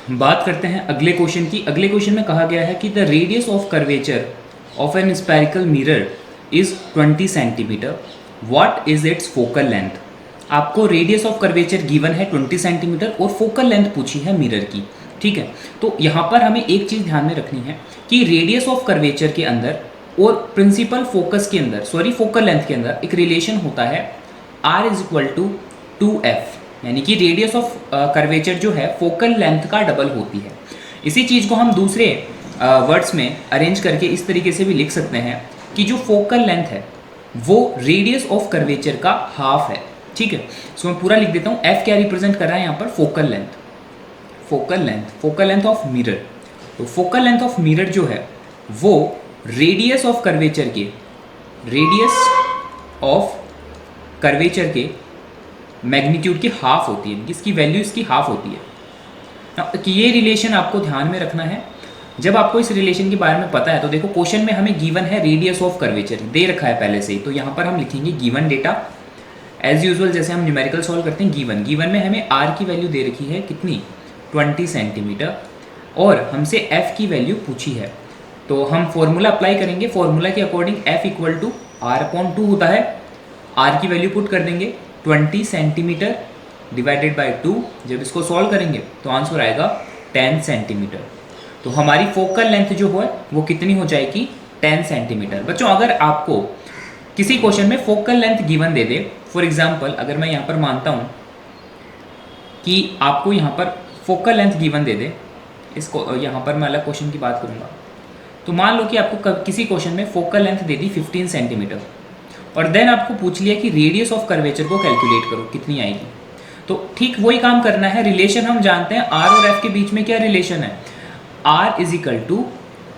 बात करते हैं अगले क्वेश्चन की। अगले क्वेश्चन में कहा गया है कि the radius of curvature of an spherical mirror is 20 centimetre, what is its focal length. आपको रेडियस ऑफ कर्वेचर गिवन है 20 सेंटीमीटर और फोकल लेंथ पूछी है मिरर की। ठीक है, तो यहाँ पर हमें एक चीज़ ध्यान में रखनी है कि रेडियस ऑफ कर्वेचर के अंदर और प्रिंसिपल फोकस के अंदर, सॉरी फोकल लेंथ के अंदर एक रिलेशन होता है R is equal to 2F, यानी कि रेडियस ऑफ कर्वेचर जो है फोकल लेंथ का डबल होती है। इसी चीज़ को हम दूसरे वर्ड्स में अरेंज करके इस तरीके से भी लिख सकते हैं कि जो फोकल लेंथ है वो रेडियस ऑफ कर्वेचर का हाफ है। ठीक है, सो मैं पूरा लिख देता हूँ। F क्या रिप्रेजेंट कर रहा है यहाँ पर, focal length, focal length of mirror. तो फोकल लेंथ ऑफ मिरर जो है वो रेडियस ऑफ कर्वेचर के मैग्नीट्यूड की हाफ होती है, इसकी वैल्यू इसकी हाफ होती है। कि ये रिलेशन आपको ध्यान में रखना है। जब आपको इस रिलेशन के बारे में पता है तो देखो क्वेश्चन में हमें गिवन है रेडियस ऑफ कर्वेचर दे रखा है पहले से ही, तो यहाँ पर हम लिखेंगे गिवन डेटा एज यूजुअल, जैसे हम न्यूमेरिकल सॉल्व करते हैं। गिवन में हमें R की वैल्यू दे रखी है कितनी, 20 सेंटीमीटर, और हमसे F की वैल्यू पूछी है। तो हम फॉर्मूला अप्लाई करेंगे। फॉर्मूला के according F equal to R/2 होता है। R की वैल्यू पुट कर देंगे 20 सेंटीमीटर डिवाइडेड बाय 2। जब इसको सॉल्व करेंगे तो आंसर आएगा 10 सेंटीमीटर। तो हमारी फोकल लेंथ जो है वो कितनी हो जाएगी, 10 सेंटीमीटर। बच्चों अगर आपको किसी क्वेश्चन में focal length given they they, for example अगर मैं यहाँ पर मानता हूँ कि आपको यहाँ पर फोकल लेंथ गिवन दे दे, इसको यहाँ पर मैं अलग क्वेश्चन की बात करूँगा। तो मान लो कि आपको किसी क्वेश्चन में फोकल लेंथ दे दी 15 सेंटीमीटर और देन आपको पूछ लिया कि रेडियस ऑफ कर्वेचर को कैलकुलेट करो कितनी आएगी। तो ठीक वही काम करना है। रिलेशन हम जानते हैं R और F के बीच में क्या रिलेशन है, R is equal to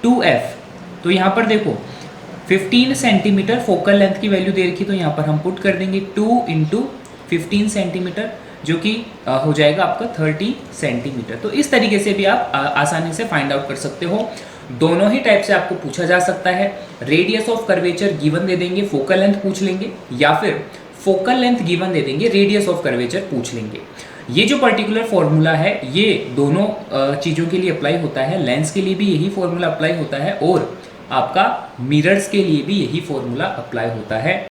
2F। तो यहाँ पर देखो 15 सेंटीमीटर फोकल लेंथ की वैल्यू दे रखी, तो यहाँ पर हम पुट कर देंगे 2 इंटू 15 सेंटीमीटर, जो कि हो जाएगा आपका 30 सेंटीमीटर। तो इस तरीके से भी आप आसानी से फाइंड आउट कर सकते हो। दोनों ही टाइप से आपको पूछा जा सकता है। रेडियस ऑफ कर्वेचर गिवन दे देंगे, फोकल लेंथ पूछ लेंगे, या फिर फोकल लेंथ गिवन दे देंगे, रेडियस ऑफ कर्वेचर पूछ लेंगे। ये जो पर्टिकुलर फॉर्मूला है ये दोनों चीज़ों के लिए अप्लाई होता है। लेंस के लिए भी यही फॉर्मूला अप्लाई होता है और आपका मिरर्स के लिए भी यही फॉर्मूला अप्लाई होता है।